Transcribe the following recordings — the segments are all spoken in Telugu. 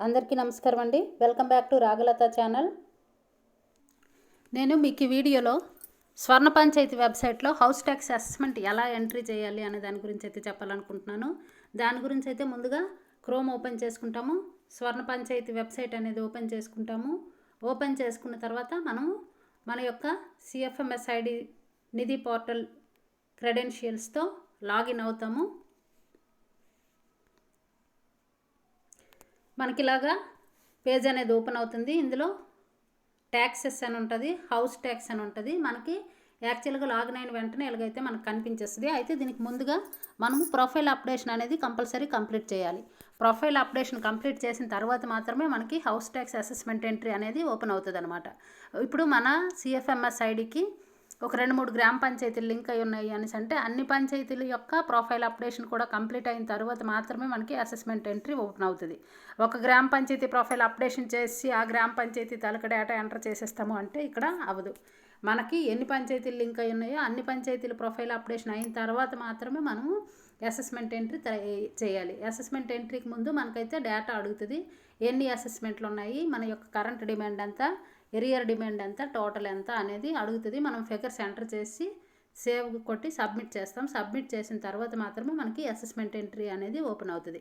అందరికీ నమస్కారం అండి. Welcome back to Ragalatha channel. నేను మీకు ఈ వీడియోలో స్వర్ణ పంచాయతీ వెబ్సైట్లో హౌస్ ట్యాక్స్ అసెస్మెంట్ ఎలా ఎంట్రీ చేయాలి అనే దాని గురించి అయితే చెప్పాలనుకుంటున్నాను. దాని గురించి అయితే ముందుగా క్రోమ్ ఓపెన్ చేసుకుంటాము. స్వర్ణ పంచాయతీ వెబ్సైట్ అనేది ఓపెన్ చేసుకుంటాము. ఓపెన్ చేసుకున్న తర్వాత మనము మన యొక్క CFMSID నిధి పోర్టల్ క్రెడెన్షియల్స్తో లాగిన్ అవుతాము. మనకి ఇలాగా పేజ్ అనేది ఓపెన్ అవుతుంది. ఇందులో ట్యాక్సెస్ అని ఉంటుంది, హౌస్ ట్యాక్స్ అని ఉంటుంది. మనకి యాక్చువల్గా లాగిన్ అయిన వెంటనే ఎలాగైతే మనకు కనిపించేస్తుంది. అయితే దీనికి ముందుగా మనము ప్రొఫైల్ అప్డేషన్ అనేది కంపల్సరీ కంప్లీట్ చేయాలి. ప్రొఫైల్ అప్డేషన్ కంప్లీట్ చేసిన తర్వాత మాత్రమే మనకి హౌస్ ట్యాక్స్ అసెస్మెంట్ ఎంట్రీ అనేది ఓపెన్ అవుతుంది అనమాట. ఇప్పుడు మన CFMSIDకి ఒక 2-3 గ్రామ పంచాయతీలు లింక్ అయి ఉన్నాయి అనేసి అంటే అన్ని పంచాయతీల యొక్క ప్రొఫైల్ అప్డేషన్ కూడా కంప్లీట్ అయిన తర్వాత మాత్రమే మనకి అసెస్మెంట్ ఎంట్రీ ఓపెన్ అవుతుంది. ఒక గ్రామ పంచాయతీ ప్రొఫైల్ అప్డేషన్ చేసి ఆ గ్రామ పంచాయతీ తాలూకా డేటా ఎంటర్ చేసేస్తాము అంటే ఇక్కడ అవ్వదు. మనకి ఎన్ని పంచాయతీలు లింక్ అయి ఉన్నాయో అన్ని పంచాయతీల ప్రొఫైల్ అప్డేషన్ అయిన తర్వాత మాత్రమే మనము అసెస్మెంట్ ఎంట్రీ చేయాలి. అసెస్మెంట్ ఎంట్రీకి ముందు మనకైతే డేటా అడుగుతుంది. ఎన్ని అసెస్మెంట్లు ఉన్నాయి, మన యొక్క కరెంట్ డిమాండ్ ఎంత, ఎరియర్ డిమాండ్ ఎంత, టోటల్ ఎంత అనేది అడుగుతుంది. మనం ఫిగర్స్ ఎంటర్ చేసి సేవ్ కొట్టి సబ్మిట్ చేస్తాం. సబ్మిట్ చేసిన తర్వాత మాత్రమే మనకి అసెస్మెంట్ ఎంట్రీ అనేది ఓపెన్ అవుతుంది.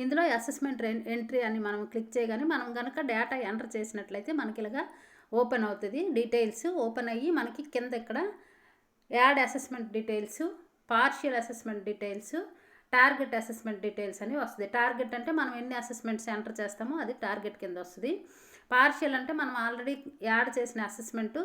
ఇందులో అసెస్మెంట్ ఎంట్రీ అని మనం క్లిక్ చేయగానే మనం కనుక డేటా ఎంటర్ చేసినట్లయితే మనకి ఇలాగా ఓపెన్ అవుతుంది. డీటెయిల్స్ ఓపెన్ అయ్యి మనకి కింద ఇక్కడ add assessment details, partial assessment details, target assessment details అని వస్తుంది. టార్గెట్ అంటే మనం ఎన్ని అసెస్మెంట్స్ ఎంటర్ చేస్తామో అది టార్గెట్ కింద వస్తుంది. పార్షియల్ అంటే మనం ఆల్రెడీ యాడ్ చేసిన అసెస్మెంటు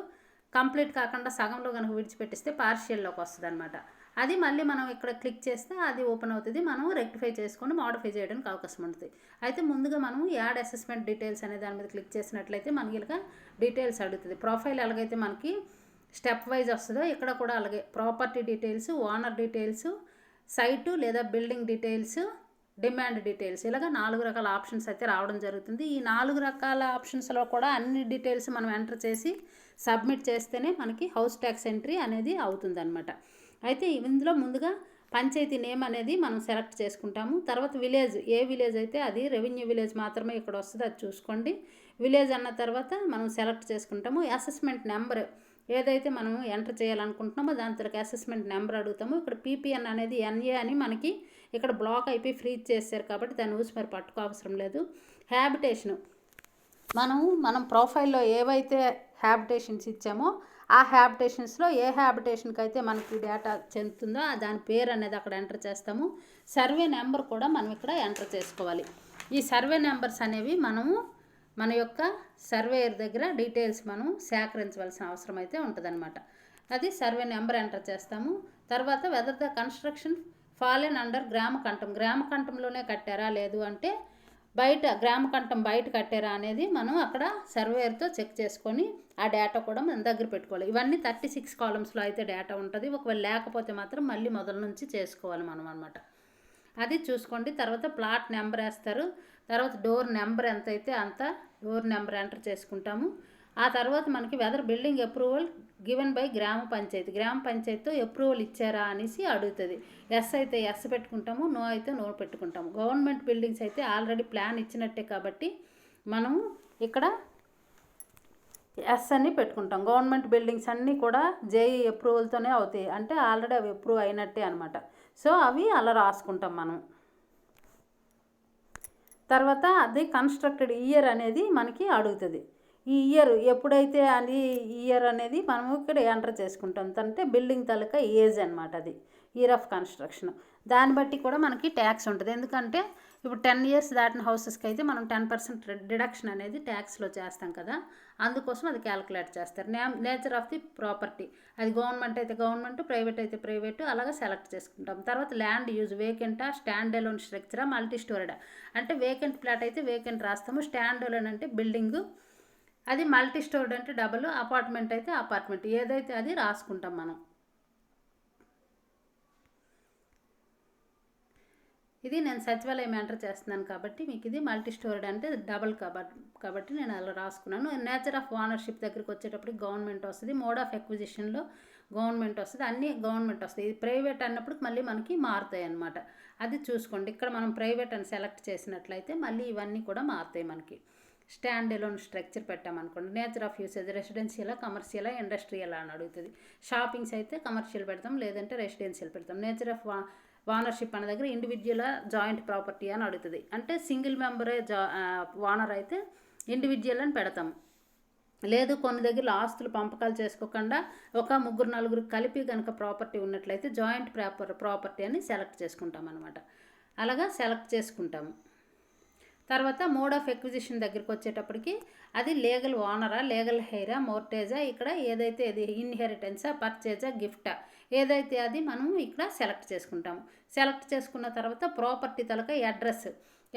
కంప్లీట్ కాకుండా సగంలో కనుక విడిచిపెట్టిస్తే పార్షియల్లోకి వస్తుంది అనమాట. అది మళ్ళీ మనం ఇక్కడ క్లిక్ చేస్తే అది ఓపెన్ అవుతుంది. మనం రెక్టిఫై చేసుకొని మోడిఫై చేయడానికి అవకాశం ఉంటుంది. అయితే ముందుగా మనం యాడ్ అసెస్మెంట్ డీటెయిల్స్ అనే దాని మీద క్లిక్ చేసినట్లయితే మనకి ఇలా డీటెయిల్స్ అడుగుతుంది. ప్రొఫైల్ ఎలాగైతే మనకి స్టెప్ వైజ్ వస్తుందో ఇక్కడ కూడా అలాగే property details, owner details, site లేదా బిల్డింగ్ డీటెయిల్స్, డిమాండ్ డీటెయిల్స్ ఇలాగ 4 రకాల ఆప్షన్స్ అయితే రావడం జరుగుతుంది. ఈ 4 రకాల ఆప్షన్స్లో కూడా అన్ని డీటెయిల్స్ మనం ఎంటర్ చేసి సబ్మిట్ చేస్తేనే మనకి హౌస్ ట్యాక్స్ ఎంట్రీ అనేది అవుతుందన్నమాట. అయితే ఇందులో ముందుగా పంచాయతీ నేమ్ అనేది మనం సెలెక్ట్ చేసుకుంటాము. తర్వాత విలేజ్, ఏ విలేజ్ అయితే అది రెవెన్యూ విలేజ్ మాత్రమే ఇక్కడ వస్తుంది, అది చూసుకోండి. విలేజ్ అన్న తర్వాత మనం సెలెక్ట్ చేసుకుంటాము. అసెస్మెంట్ నెంబర్ ఏదైతే మనం ఎంటర్ చేయాలనుకుంటున్నామో దాని తర్వాత అసెస్మెంట్ నెంబర్ అడుగుతాము. ఇక్కడ PPN అనేది NA అని మనకి ఇక్కడ బ్లాక్ అయిపోయి ఫ్రీజ్ చేశారు కాబట్టి దాన్ని ఊసి మరి పట్టుకో అవసరం లేదు. హ్యాబిటేషను మనం ప్రొఫైల్లో ఏవైతే హ్యాబిటేషన్స్ ఇచ్చామో ఆ హ్యాబిటేషన్స్లో ఏ హ్యాబిటేషన్కి అయితే మనకి డేటా చెందుతుందో దాని పేరు అనేది అక్కడ ఎంటర్ చేస్తాము. సర్వే నెంబర్ కూడా మనం ఇక్కడ ఎంటర్ చేసుకోవాలి. ఈ సర్వే నెంబర్స్ అనేవి మనము మన యొక్క సర్వేయర్ దగ్గర డీటెయిల్స్ మనం సేకరించవలసిన అవసరం అయితే ఉంటుందన్నమాట. అది సర్వే నెంబర్ ఎంటర్ చేస్తాము. తర్వాత whether the construction fallen under గ్రామకంఠంలోనే కట్టారా లేదు అంటే బయట గ్రామకంఠం బయట కట్టారా అనేది మనం అక్కడ సర్వేయర్తో చెక్ చేసుకొని ఆ డేటా కూడా మన దగ్గర పెట్టుకోవాలి. ఇవన్నీ 36 కాలమ్స్లో అయితే డేటా ఉంటుంది. ఒకవేళ లేకపోతే మాత్రం మళ్ళీ మొదల నుంచి చేసుకోవాలి మనం అనమాట. అది చూసుకోండి. తర్వాత ప్లాట్ నెంబర్ వేస్తారు. తర్వాత డోర్ నెంబర్ ఎంత అయితే అంత డోర్ నెంబర్ ఎంటర్ చేసుకుంటాము. ఆ తర్వాత మనకి whether building approval given by గ్రామ పంచాయతీతో అప్రూవల్ ఇచ్చారా అనేసి అడుగుతుంది. ఎస్ అయితే ఎస్ పెట్టుకుంటాము, నో అయితే నో పెట్టుకుంటాము. గవర్నమెంట్ బిల్డింగ్స్ అయితే ఆల్రెడీ ప్లాన్ ఇచ్చినట్టే కాబట్టి మనము ఇక్కడ ఎస్ అని పెట్టుకుంటాం. గవర్నమెంట్ బిల్డింగ్స్ అన్నీ కూడా JE అప్రూవల్తోనే అవుతాయి, అంటే ఆల్రెడీ అవి అప్రూవ్ అయినట్టే అనమాట. సో అవి అలా రాసుకుంటాం మనం. తర్వాత అది కన్స్ట్రక్టెడ్ ఇయర్ అనేది మనకి అడుగుతుంది. ఈ ఇయర్ ఎప్పుడైతే అది ఇయర్ అనేది మనం ఇక్కడ ఎంటర్ చేసుకుంటాం. అంటే బిల్డింగ్ తాలూకా ఏజ్ అనమాట, అది ఇయర్ ఆఫ్ కన్స్ట్రక్షన్. దాన్ని బట్టి కూడా మనకి ట్యాక్స్ ఉంటుంది. ఎందుకంటే ఇప్పుడు 10 years దాటిన హౌసెస్కి అయితే మనం 10% డిడక్షన్ అనేది ట్యాక్స్లో చేస్తాం కదా, అందుకోసం అది క్యాలిక్యులేట్ చేస్తారు. నేచర్ ఆఫ్ ది ప్రాపర్టీ, అది గవర్నమెంట్ అయితే గవర్నమెంట్, ప్రైవేట్ అయితే ప్రైవేటు, అలాగా సెలెక్ట్ చేసుకుంటాం. తర్వాత ల్యాండ్ యూజ్, వేకెంటా, స్టాండ్ అలోన్ స్ట్రక్చరా, మల్టీ స్టోరీడా. అంటే వేకెంట్ ప్లాట్ అయితే వేకెంట్ రాస్తాము, స్టాండ్ అలోన్ అంటే బిల్డింగు, అది మల్టీ స్టోర్డ్ అంటే డబుల్, అపార్ట్మెంట్ అయితే అపార్ట్మెంట్, ఏదైతే అది రాసుకుంటాం మనం. ఇది నేను సచివాలయం ఎంటర్ చేస్తున్నాను కాబట్టి మీకు ఇది మల్టీ స్టోర్డ్ అంటే డబుల్ కాబట్టి నేను అలా రాసుకున్నాను. నేచర్ ఆఫ్ ఓనర్షిప్ దగ్గరికి వచ్చేటప్పటికి గవర్నమెంట్ వస్తుంది. మోడ్ ఆఫ్ ఎక్విజిషన్లో గవర్నమెంట్ వస్తుంది, అన్నీ గవర్నమెంట్ వస్తాయి. ఇది ప్రైవేట్ అన్నప్పుడు మళ్ళీ మనకి మారుతాయి అన్నమాట. అది చూసుకోండి. ఇక్కడ మనం ప్రైవేట్ అని సెలెక్ట్ చేసినట్లయితే మళ్ళీ ఇవన్నీ కూడా మారుతాయి మనకి. స్టాండ్ ఎలోన్ స్ట్రక్చర్ పెట్టామనుకోండి, నేచర్ ఆఫ్ యూసేజ్ రెసిడెన్షియలా, కమర్షియలా, ఇండస్ట్రియలా అని అడుగుతుంది. షాపింగ్స్ అయితే కమర్షియల్ పెడతాం, లేదంటే రెసిడెన్షియల్ పెడతాం. నేచర్ ఆఫ్ ఓనర్షిప్ అనే దగ్గర ఇండివిజువల్ జాయింట్ ప్రాపర్టీ అని అడుగుతుంది. అంటే సింగిల్ మెంబరే ఓనర్ అయితే ఇండివిజువల్ అని పెడతాం. లేదు కొన్ని దగ్గర ఆస్తులు పంపకాలు చేసుకోకుండా ఒక 3-4 కలిపి కనుక ప్రాపర్టీ ఉన్నట్లయితే జాయింట్ ప్రాపర్టీ అని సెలెక్ట్ చేసుకుంటాం అనమాట. అలాగా సెలెక్ట్ చేసుకుంటాము. తర్వాత మోడ్ ఆఫ్ ఎక్విజిషన్ దగ్గరికి వచ్చేటప్పటికి అది లీగల్ ఓనరా, లీగల్ హెయిరా, మోర్టేజా, ఇక్కడ ఏదైతే అది ఇన్హెరిటెన్సా, పర్చేజా, గిఫ్టా, ఏదైతే అది మనం ఇక్కడ సెలెక్ట్ చేసుకుంటాము. సెలెక్ట్ చేసుకున్న తర్వాత ప్రాపర్టీ తలక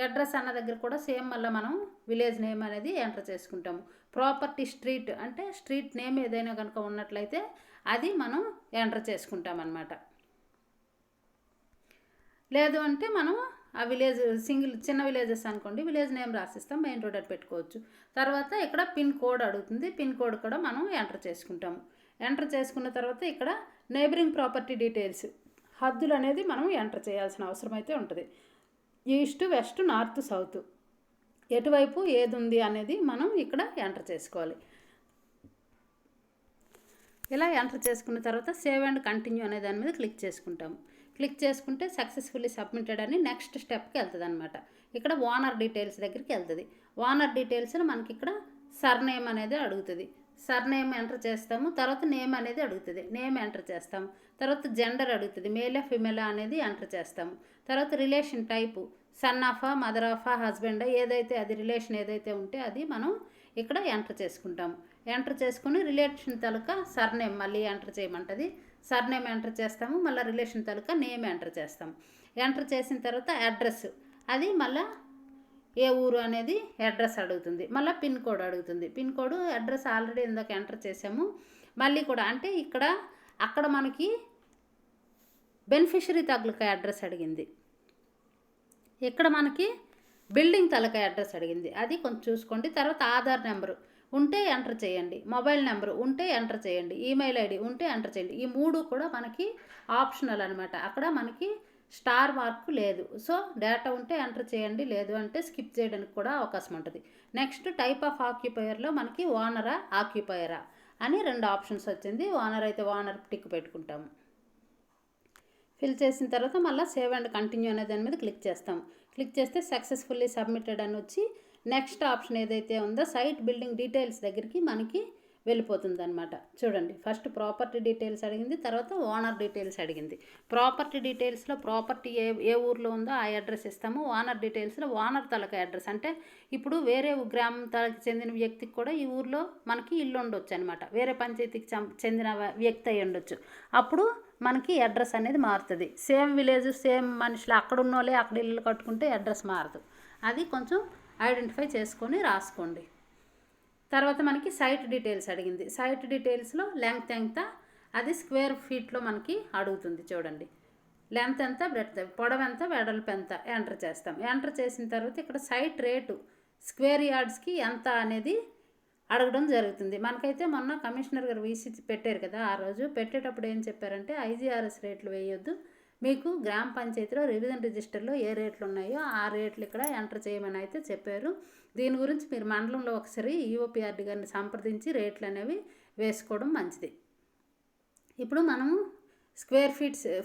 అడ్రస్ అన్న దగ్గర కూడా సేమ్ మళ్ళీ మనం విలేజ్ నేమ్ అనేది ఎంటర్ చేసుకుంటాము. ప్రాపర్టీ స్ట్రీట్ అంటే స్ట్రీట్ నేమ్ ఏదైనా కనుక ఉన్నట్లయితే అది మనం ఎంటర్ చేసుకుంటాం అన్నమాట. లేదు అంటే మనం ఆ విలేజ్ చిన్న విలేజెస్ అనుకోండి, విలేజ్ నేమ్ రాసిస్తాం, మెయిన్ రోడ్ అని పెట్టుకోవచ్చు. తర్వాత ఇక్కడ పిన్ కోడ్ అడుగుతుంది, పిన్ కోడ్ కూడా మనం ఎంటర్ చేసుకుంటాము. ఎంటర్ చేసుకున్న తర్వాత ఇక్కడ నైబరింగ్ ప్రాపర్టీ డీటెయిల్స్ హద్దులు అనేది మనం ఎంటర్ చేయాల్సిన అవసరం అయితే ఉంటుంది. ఈస్ట్, వెస్ట్, నార్త్, సౌత్ ఎటువైపు ఏది ఉంది అనేది మనం ఇక్కడ ఎంటర్ చేసుకోవాలి. ఇలా ఎంటర్ చేసుకున్న తర్వాత సేవ్ అండ్ కంటిన్యూ అనే దాని మీద క్లిక్ చేసుకుంటాము. క్లిక్ చేసుకుంటే సక్సెస్ఫుల్లీ సబ్మిటెడ్ అని నెక్స్ట్ స్టెప్కి వెళ్తుంది అనమాట. ఇక్కడ ఓనర్ డీటెయిల్స్ దగ్గరికి వెళ్తుంది. ఓనర్ డీటెయిల్స్లో మనకి ఇక్కడ సర్నేమ్ అనేది అడుగుతుంది. సర్నేమ్ ఎంటర్ చేస్తాము. తర్వాత నేమ్ అనేది అడుగుతుంది, నేమ్ ఎంటర్ చేస్తాము. తర్వాత జెండర్ అడుగుతుంది, మేలా ఫిమేలా అనేది ఎంటర్ చేస్తాము. తర్వాత రిలేషన్ టైపు సన్ ఆఫా, మదర్ ఆఫా, హస్బెండ్, ఏదైతే అది రిలేషన్ ఏదైతే ఉంటే అది మనం ఇక్కడ ఎంటర్ చేసుకుంటాము. ఎంటర్ చేసుకుని రిలేషన్ తలక సర్నేమ్ మళ్ళీ ఎంటర్ చేయమంటుంది. సర్నేమ్ ఎంటర్ చేస్తాము, మళ్ళీ రిలేషన్ తలక నేమ్ ఎంటర్ చేస్తాము. ఎంటర్ చేసిన తర్వాత అడ్రస్ అది మళ్ళీ ఏ ఊరు అనేది అడ్రస్ అడుగుతుంది. మళ్ళీ పిన్ కోడ్ అడుగుతుంది. పిన్ కోడ్ అడ్రస్ ఆల్రెడీ ఇందాక ఎంటర్ చేసాము. మళ్ళీ కూడా అంటే అక్కడ మనకి బెనిఫిషరీ తగులక అడ్రస్ అడిగింది. ఇక్కడ మనకి బిల్డింగ్ తలక అడ్రస్ అడిగింది, అది కొంచెం చూసుకోండి. తర్వాత ఆధార్ నెంబరు ఉంటే ఎంటర్ చేయండి, మొబైల్ నెంబరు ఉంటే ఎంటర్ చేయండి, ఈమెయిల్ ఐడి ఉంటే ఎంటర్ చేయండి. ఈ 3 కూడా మనకి ఆప్షనల్ అనమాట. అక్కడ మనకి స్టార్ మార్క్ లేదు. సో డేటా ఉంటే ఎంటర్ చేయండి, లేదు అంటే స్కిప్ చేయడానికి కూడా అవకాశం ఉంటుంది. నెక్స్ట్ టైప్ ఆఫ్ ఆక్యుపైయర్లో మనకి ఓనరా, ఆక్యుపైయరా అని 2 ఆప్షన్స్ వచ్చింది. ఓనర్ అయితే ఓనర్ టిక్ పెట్టుకుంటాము. ఫిల్ చేసిన తర్వాత మళ్ళీ సేవ్ అండ్ కంటిన్యూ అనే దాని మీద క్లిక్ చేస్తాం. క్లిక్ చేస్తే సక్సెస్ఫుల్లీ సబ్మిటెడ్ అని వచ్చి నెక్స్ట్ ఆప్షన్ ఏదైతే ఉందో సైట్ బిల్డింగ్ డీటెయిల్స్ దగ్గరికి మనకి వెళ్ళిపోతుంది అనమాట. చూడండి, ఫస్ట్ ప్రాపర్టీ డీటెయిల్స్ అడిగింది, తర్వాత ఓనర్ డీటెయిల్స్ అడిగింది. ప్రాపర్టీ డీటెయిల్స్లో ప్రాపర్టీ ఏ ఊర్లో ఉందో ఆ అడ్రస్ ఇస్తాము. ఓనర్ డీటెయిల్స్లో ఓనర్ తలక అడ్రస్ అంటే ఇప్పుడు వేరే గ్రామం తలకి చెందిన వ్యక్తికి కూడా ఈ ఊర్లో మనకి ఇల్లు ఉండొచ్చు అనమాట. వేరే పంచాయతీకి చెందిన వ్యక్తి అయి ఉండొచ్చు. అప్పుడు మనకి అడ్రస్ అనేది మారుతుంది. సేమ్ విలేజ్ సేమ్ మనుషులు అక్కడ ఉన్న వాళ్ళే అక్కడ ఇల్లు కట్టుకుంటే అడ్రస్ మారదు. అది కొంచెం ఐడెంటిఫై చేసుకొని రాసుకోండి. తర్వాత మనకి సైట్ డీటెయిల్స్ అడిగింది. సైట్ డీటెయిల్స్లో లెంగ్త్ ఎంత అది స్క్వేర్ ఫీట్లో మనకి అడుగుతుంది. చూడండి, లెంత్ ఎంత, బ్రెడ్త్, పొడవు ఎంత, వెడల్పు ఎంత ఎంటర్ చేస్తాం. ఎంటర్ చేసిన తర్వాత ఇక్కడ సైట్ రేటు స్క్వేర్ యార్డ్స్కి ఎంత అనేది అడగడం జరుగుతుంది. మనకైతే మొన్న కమిషనర్ గారు వీసీ పెట్టారు కదా, ఆ రోజు పెట్టేటప్పుడు ఏం చెప్పారంటే ఐజీఆర్ఎస్ రేట్లు వేయొద్దు, మీకు గ్రామ పంచాయతీలో రివిజన్ రిజిస్టర్లో ఏ రేట్లు ఉన్నాయో ఆ రేట్లు ఇక్కడ ఎంటర్ చేయమని అయితే చెప్పారు. దీని గురించి మీరు మండలంలో ఒకసారి ఈఓపీఆర్డీ గారిని సంప్రదించి రేట్లు అనేవి వేసుకోవడం మంచిది. ఇప్పుడు మనము స్క్వేర్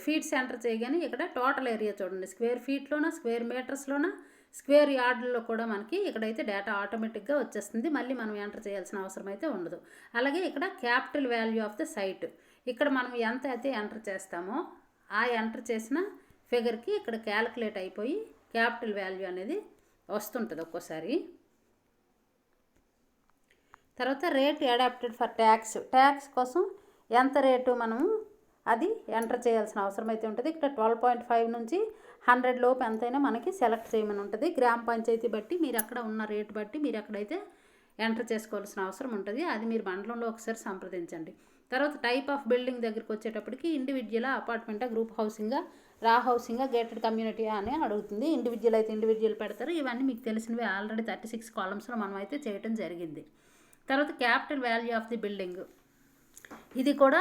ఫీట్స్ ఎంటర్ చేయగానే ఇక్కడ టోటల్ ఏరియా చూడండి, స్క్వేర్ ఫీట్లోనా, స్క్వేర్ మీటర్స్లోనా, స్క్వేర్ యార్డుల్లో కూడా మనకి ఇక్కడైతే డేటా ఆటోమేటిక్గా వచ్చేస్తుంది. మళ్ళీ మనం ఎంటర్ చేయాల్సిన అవసరం అయితే ఉండదు. అలాగే ఇక్కడ capital value of the site, ఇక్కడ మనం ఎంత అయితే ఎంటర్ చేస్తామో ఆ ఎంటర్ చేసిన ఫిగర్కి ఇక్కడ క్యాలిక్యులేట్ అయిపోయి క్యాపిటల్ వాల్యూ అనేది వస్తుంటుంది ఒక్కోసారి. తర్వాత రేట్ అడాప్టెడ్ ఫర్ ట్యాక్స్ కోసం ఎంత రేటు మనము అది ఎంటర్ చేయాల్సిన అవసరం అయితే ఉంటుంది. ఇక్కడ 12.5 నుంచి 100 లోపు ఎంతైనా మనకి సెలెక్ట్ చేయమని ఉంటుంది. గ్రామ పంచాయతీ బట్టి మీరు అక్కడ ఉన్న రేటు బట్టి మీరు అక్కడైతే ఎంటర్ చేసుకోవాల్సిన అవసరం ఉంటుంది. అది మీరు మండలంలో ఒకసారి సంప్రదించండి. తర్వాత టైప్ ఆఫ్ బిల్డింగ్ దగ్గరికి వచ్చేటప్పటికి ఇండివిజువలా, అపార్ట్మెంటా, గ్రూప్ హౌసింగా, రా హౌసింగా, గేటెడ్ కమ్యూనిటీ అని అడుగుతుంది. ఇండివిజువల్ అయితే ఇండివిజువల్ పెడతారు. ఇవన్నీ మీకు తెలిసినవి ఆల్రెడీ 36 కాలమ్స్లో మనం అయితే చేయడం జరిగింది. తర్వాత capital value of the building, ఇది కూడా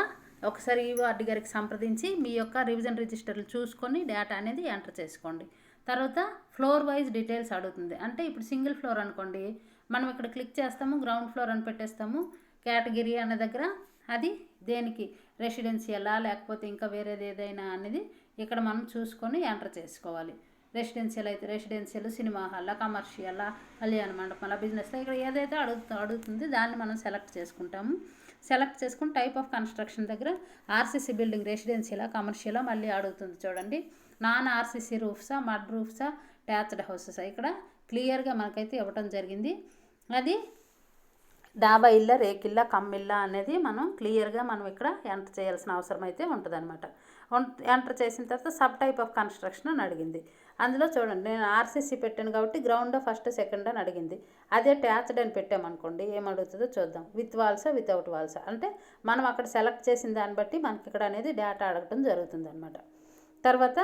ఒకసారి ఈఓఆర్డి గారికి సంప్రదించి మీ యొక్క రివిజన్ రిజిస్టర్లు చూసుకొని డేటా అనేది ఎంటర్ చేసుకోండి. తర్వాత ఫ్లోర్ వైజ్ డీటెయిల్స్ అడుగుతుంది. అంటే ఇప్పుడు సింగిల్ ఫ్లోర్ అనుకోండి, మనం ఇక్కడ క్లిక్ చేస్తాము, గ్రౌండ్ ఫ్లోర్ అని పెట్టేస్తాము. కేటగిరీ అనే దగ్గర అది దేనికి రెసిడెన్షియలా లేకపోతే ఇంకా వేరేది ఏదైనా అనేది ఇక్కడ మనం చూసుకొని ఎంటర్ చేసుకోవాలి. రెసిడెన్షియల్ అయితే రెసిడెన్షియల్, సినిమా హాల్లా, కమర్షియల్లా, కళ్యాణ మండపంలా, బిజినెస్లో ఇక్కడ ఏదైతే అడుగుతుంది దాన్ని మనం సెలెక్ట్ చేసుకుంటాము. సెలెక్ట్ చేసుకుని టైప్ ఆఫ్ కన్స్ట్రక్షన్ దగ్గర ఆర్సీసీ బిల్డింగ్ రెసిడెన్షియలా కమర్షియలా మళ్ళీ అడుగుతుంది. చూడండి, నాన్ ఆర్సీసీ రూఫ్సా, మడ్ రూఫ్సా, ట్యాచ్డ్ హౌసెసా ఇక్కడ క్లియర్గా మనకైతే ఇవ్వటం జరిగింది. అది డాబా ఇల్లా, రేకిల్లా, కమ్మిల్లా అనేది మనం క్లియర్గా మనం ఇక్కడ ఎంటర్ చేయాల్సిన అవసరం అయితే ఉంటుందన్నమాట. ఎంటర్ చేసిన తర్వాత సబ్ టైప్ ఆఫ్ కన్స్ట్రక్షన్ అని అడిగింది. అందులో చూడండి, నేను ఆర్సీసీ పెట్టాను కాబట్టి గ్రౌండ్ ఫస్ట్ సెకండ్ అని అడిగింది. అదే ట్యాచ్డ్ అని పెట్టామనుకోండి ఏమడుగుతుందో చూద్దాం. విత్ వాల్సా, వితౌట్ వాల్సా, అంటే మనం అక్కడ సెలెక్ట్ చేసిన దాన్ని బట్టి మనకి ఇక్కడ అనేది డేటా అడగటం జరుగుతుంది అనమాట. తర్వాత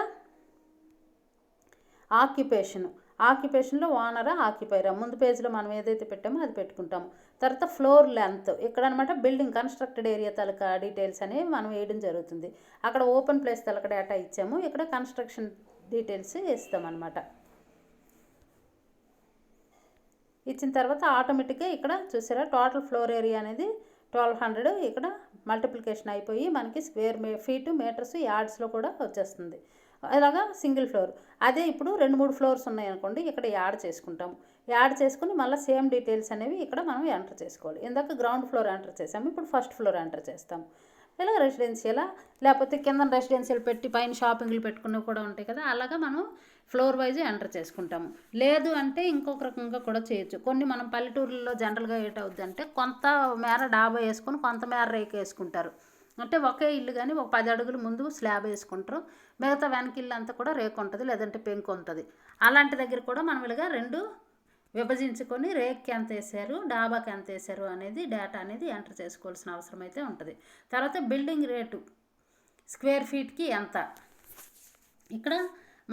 ఆక్యుపేషన్లో ఓనరా, ఆక్యుపైరా, ముందు పేజ్లో మనం ఏదైతే పెట్టామో అది పెట్టుకుంటాము. తర్వాత ఫ్లోర్ లెంత్ ఇక్కడ అనమాట బిల్డింగ్ కన్స్ట్రక్టెడ్ ఏరియా తలక డీటెయిల్స్ అనేవి మనం వేయడం జరుగుతుంది. అక్కడ ఓపెన్ ప్లేస్ తలక డేటా ఇచ్చాము, ఇక్కడ కన్స్ట్రక్షన్ డీటెయిల్స్ ఇస్తామన్నమాట. ఇచ్చిన తర్వాత ఆటోమేటిక్గా ఇక్కడ చూసారా టోటల్ ఫ్లోర్ ఏరియా అనేది 1200 ఇక్కడ మల్టిప్లికేషన్ అయిపోయి మనకి స్క్వేర్ ఫీటు, మీటర్స్, యార్డ్స్లో కూడా వచ్చేస్తుంది. అలాగా సింగిల్ ఫ్లోర్. అదే ఇప్పుడు 2-3 ఫ్లోర్స్ ఉన్నాయనుకోండి, ఇక్కడ యాడ్ చేసుకుంటాము. యాడ్ చేసుకుని మళ్ళీ సేమ్ డీటెయిల్స్ అనేవి ఇక్కడ మనం ఎంటర్ చేసుకోవాలి. ఇందాక గ్రౌండ్ ఫ్లోర్ ఎంటర్ చేసాము, ఇప్పుడు ఫస్ట్ ఫ్లోర్ ఎంటర్ చేస్తాము. ఇలా రెసిడెన్షియలా లేకపోతే కింద రెసిడెన్షియల్ పెట్టి పైన షాపింగ్లు పెట్టుకునేవి కూడా ఉంటాయి కదా, అలాగా మనం ఫ్లోర్ వైజ్ ఎంటర్ చేసుకుంటాము. లేదు అంటే ఇంకొక రకంగా కూడా చేయొచ్చు. కొన్ని మనం పల్లెటూరులో జనరల్గా ఏటవుద్ది అంటే కొంత మేర డాబా వేసుకొని కొంత మేర రేకు వేసుకుంటారు. అంటే ఒకే ఇల్లు కానీ ఒక 10 అడుగులు ముందు స్లాబ్ వేసుకుంటారు, మిగతా వెనక ఇల్లు అంతా కూడా రేకు ఉంటుంది లేదంటే పెంకు ఉంటుంది. అలాంటి దగ్గర కూడా మనం ఇలాగా 2 విభజించుకొని రేక్కి ఎంత వేసారు, డాబాకి ఎంత వేసారు అనేది డేటా అనేది ఎంటర్ చేసుకోవాల్సిన అవసరం అయితే ఉంటుంది. తర్వాత బిల్డింగ్ రేటు స్క్వేర్ ఫీట్కి ఎంత, ఇక్కడ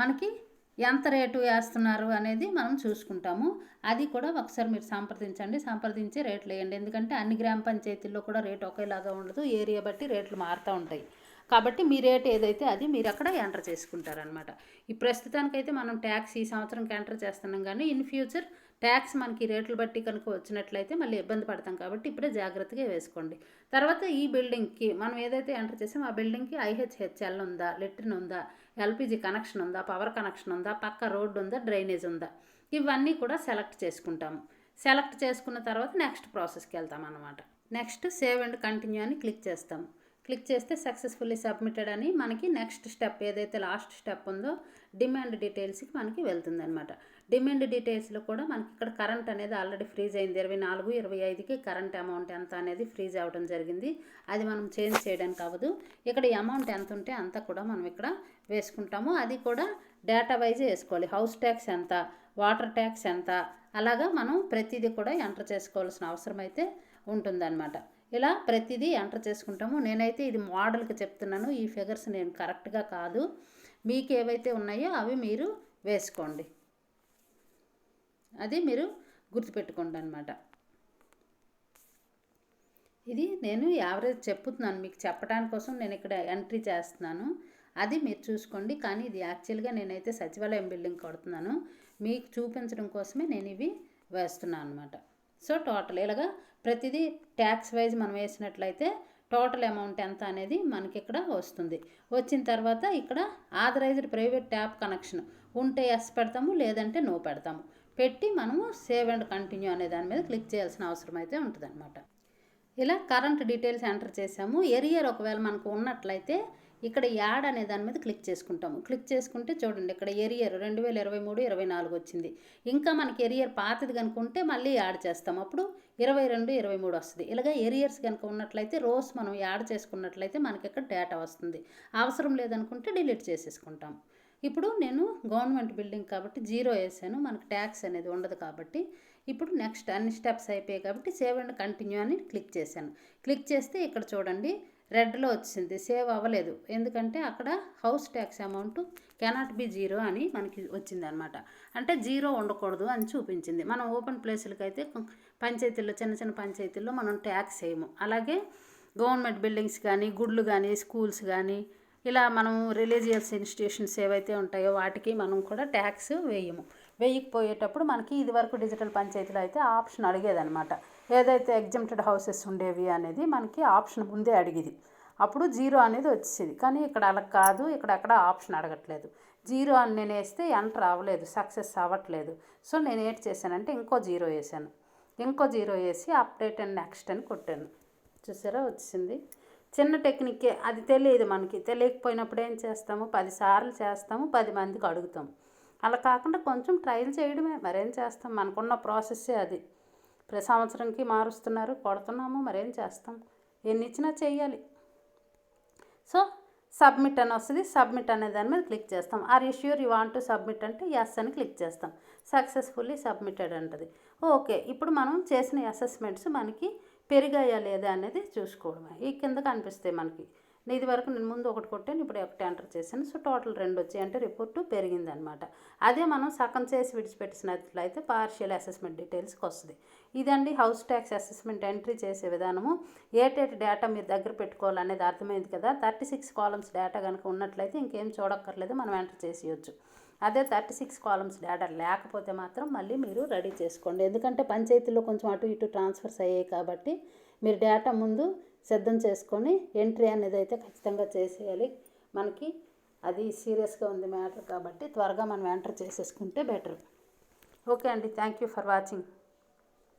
మనకి ఎంత రేటు వేస్తున్నారు అనేది మనం చూసుకుంటాము. అది కూడా ఒకసారి మీరు సంప్రదించి రేట్లు వేయండి. ఎందుకంటే అన్ని గ్రామ పంచాయతీల్లో కూడా రేటు ఒకేలాగా ఉండదు, ఏరియా బట్టి రేట్లు మారుతూ ఉంటాయి. కాబట్టి మీ రేట్ ఏదైతే అది మీరు అక్కడ ఎంటర్ చేసుకుంటారనమాట. ఈ ప్రస్తుతానికైతే మనం ట్యాక్స్ ఈ సంవత్సరంకి ఎంటర్ చేస్తున్నాం, కానీ ఇన్ ఫ్యూచర్ ట్యాక్స్ మనకి రేట్లు బట్టి కనుక వచ్చినట్లయితే మళ్ళీ ఇబ్బంది పడతాం. కాబట్టి ఇప్పుడే జాగ్రత్తగా వేసుకోండి. తర్వాత ఈ బిల్డింగ్కి మనం ఏదైతే ఎంటర్ చేసామో ఆ బిల్డింగ్కి IHHL ఉందా, లెట్రిన్ ఉందా, LPG కనెక్షన్ ఉందా, పవర్ కనెక్షన్ ఉందా, పక్క రోడ్డు ఉందా, డ్రైనేజ్ ఉందా, ఇవన్నీ కూడా సెలెక్ట్ చేసుకుంటాము. సెలెక్ట్ చేసుకున్న తర్వాత నెక్స్ట్ ప్రాసెస్కి వెళ్తాం అన్నమాట. నెక్స్ట్ సేవ్ అండ్ కంటిన్యూ అని క్లిక్ చేస్తాము. క్లిక్ చేస్తే సక్సెస్ఫుల్లీ సబ్మిటెడ్ అని మనకి నెక్స్ట్ స్టెప్ ఏదైతే లాస్ట్ స్టెప్ ఉందో డిమాండ్ డీటెయిల్స్కి మనకి వెళ్తుంది అనమాట. డిమాండ్ డీటెయిల్స్లో కూడా మనకి ఇక్కడ కరెంట్ అనేది ఆల్రెడీ ఫ్రీజ్ అయింది. 24-25కి కరెంట్ అమౌంట్ ఎంత అనేది ఫ్రీజ్ అవ్వడం జరిగింది. అది మనం చేంజ్ చేయడానికి అవ్వదు. ఇక్కడ అమౌంట్ ఎంత ఉంటే అంత కూడా మనం ఇక్కడ వేసుకుంటాము. అది కూడా డేటా వైజ్ వేసుకోవాలి. హౌస్ ట్యాక్స్ ఎంత, వాటర్ ట్యాక్స్ ఎంత, అలాగా మనం ప్రతిదీ కూడా ఎంటర్ చేసుకోవాల్సిన అవసరం అయితే ఉంటుందన్నమాట. ఇలా ప్రతిదీ ఎంటర్ చేసుకుంటాము. నేనైతే ఇది మోడల్కి చెప్తున్నాను, ఈ ఫిగర్స్ నేను కరెక్ట్గా కాదు. మీకు ఏవైతే ఉన్నాయో అవి మీరు వేసుకోండి, అది మీరు గుర్తుపెట్టుకోండి అనమాట. ఇది నేను యావరేజ్ చెప్తున్నాను, మీకు చెప్పడానికి కోసం నేను ఇక్కడ ఎంట్రీ చేస్తున్నాను, అది మీరు చూసుకోండి. కానీ ఇది యాక్చువల్గా నేనైతే సచివాలయం బిల్డింగ్ కడుతున్నాను, మీకు చూపించడం కోసమే నేను ఇవి వేస్తున్నాను అనమాట. సో టోటల్ ఇలాగా ప్రతిదీ ట్యాక్స్ వైజ్ మనం వేసినట్లయితే టోటల్ అమౌంట్ ఎంత అనేది మనకి ఇక్కడ వస్తుంది. వచ్చిన తర్వాత ఇక్కడ ఆథరైజ్డ్ ప్రైవేట్ ట్యాప్ కనెక్షన్ ఉంటే ఎస్ పెడతాము, లేదంటే నో పెడతాము. పెట్టి మనము సేవ్ అండ్ కంటిన్యూ అనే దాని మీద క్లిక్ చేయాల్సిన అవసరం అయితే ఉంటుంది అనమాట. ఇలా కరెంట్ డీటెయిల్స్ ఎంటర్ చేసాము. ఎరియర్ ఒకవేళ మనకు ఉన్నట్లయితే ఇక్కడ యాడ్ అనే దాని మీద క్లిక్ చేసుకుంటాము. క్లిక్ చేసుకుంటే చూడండి ఇక్కడ ఎరియర్ 2023-24 వచ్చింది. ఇంకా మనకి ఎరియర్ పాతది కనుక ఉంటే మళ్ళీ యాడ్ చేస్తాము, అప్పుడు 22-23 వస్తుంది. ఇలాగ ఎరియర్స్ కనుక ఉన్నట్లయితే రోస్ మనం యాడ్ చేసుకున్నట్లయితే మనకి ఇక్కడ డేటా వస్తుంది. అవసరం లేదనుకుంటే డిలీట్ చేసేసుకుంటాం. ఇప్పుడు నేను గవర్నమెంట్ బిల్డింగ్ కాబట్టి 0 వేసాను, మనకు ట్యాక్స్ అనేది ఉండదు కాబట్టి. ఇప్పుడు నెక్స్ట్ అన్ని స్టెప్స్ అయిపోయాయి కాబట్టి సేవ్ అండ్ కంటిన్యూ అని క్లిక్ చేశాను. క్లిక్ చేస్తే ఇక్కడ చూడండి రెడ్లో వచ్చింది, సేవ్ అవ్వలేదు. ఎందుకంటే అక్కడ house tax amount cannot be 0 అని మనకి వచ్చింది అనమాట. అంటే 0 ఉండకూడదు అని చూపించింది. మనం ఓపెన్ ప్లేసులకి అయితే పంచాయతీల్లో చిన్న చిన్న పంచాయతీల్లో మనం ట్యాక్స్ వేయము. అలాగే గవర్నమెంట్ బిల్డింగ్స్ కానీ, గుడులు కానీ, స్కూల్స్ కానీ, ఇలా మనం రిలీజియస్ ఇన్స్టిట్యూషన్స్ ఏవైతే ఉంటాయో వాటికి మనం కూడా ట్యాక్స్ వేయము. వేయకపోయేటప్పుడు మనకి ఇదివరకు డిజిటల్ పంచాయతీలో అయితే ఆప్షన్ అడిగేదనమాట. ఏదైతే ఎగ్జెంప్టెడ్ హౌసెస్ ఉండేవి అనేది మనకి ఆప్షన్ ముందే అడిగేది. అప్పుడు 0 అనేది వచ్చేది. కానీ ఇక్కడ అలా కాదు, ఇక్కడ అక్కడ ఆప్షన్ అడగట్లేదు. 0 అని నేను వేస్తే ఎంటర్ అవ్వలేదు, సక్సెస్ అవ్వట్లేదు. సో నేను ఏంటి చేశానంటే ఇంకో 0 వేసాను. ఇంకో 0 వేసి అప్డేట్ అండ్ నెక్స్ట్ అని కొట్టాను. చూసారా వచ్చింది. చిన్న టెక్నిక్కే, అది తెలియదు మనకి. తెలియకపోయినప్పుడు ఏం చేస్తాము, 10 సార్లు చేస్తాము, 10 మందికి అడుగుతాము. అలా కాకుండా కొంచెం ట్రయల్ చేయడమే, మరేం చేస్తాం. మనకున్న ప్రాసెస్సే అది. ప్రతి సంవత్సరంకి మారుస్తున్నారు, కొడుతున్నాము, మరేం చేస్తాం. ఎన్ని ఇచ్చినా చెయ్యాలి. సో సబ్మిట్ అని వస్తుంది. సబ్మిట్ అనే దాని మీద క్లిక్ చేస్తాం. Are you sure you want to submit అంటే ఎస్ అని క్లిక్ చేస్తాం. సక్సెస్ఫుల్లీ సబ్మిటెడ్ అంటది. ఓకే, ఇప్పుడు మనం చేసిన అసెస్మెంట్స్ మనకి పెరిగాయా లేదా అనేది చూసుకోవడమే. ఈ కింద కనిపిస్తాయి మనకి. ఇది వరకు నేను ముందు ఒకటి కొట్టాను, ఇప్పుడు ఒకటి ఎంటర్ చేశాను. సో టోటల్ 2 వచ్చాయి అంటే రిపోర్టు పెరిగిందనమాట. అదే మనం సగం చేసి విడిచిపెట్టినట్లయితే పార్షియల్ అసెస్మెంట్ డీటెయిల్స్కి వస్తుంది. ఇదండి హౌస్ ట్యాక్స్ అసెస్మెంట్ ఎంట్రీ చేసే విధానము. ఏటేటి డేటా మీరు దగ్గర పెట్టుకోవాలనేది అర్థమైంది కదా. 36 కాలమ్స్ డేటా కనుక ఉన్నట్లయితే ఇంకేం చూడక్కర్లేదు, మనం ఎంటర్ చేసేయచ్చు. అదే 36 కాలమ్స్ డేటా లేకపోతే మాత్రం మళ్ళీ మీరు రెడీ చేసుకోండి. ఎందుకంటే పంచాయతీలో కొంచెం అటు ఇటు ట్రాన్స్ఫర్స్ అయ్యాయి కాబట్టి మీరు డేటా ముందు సిద్ధం చేసుకొని ఎంట్రీ అనేది అయితే ఖచ్చితంగా చేసేయాలి. మనకి అది సీరియస్గా ఉంది మ్యాటర్ కాబట్టి త్వరగా మనం ఎంటర్ చేసేసుకుంటే బెటర్. ఓకే అండి, థ్యాంక్ యూ ఫర్ వాచింగ్.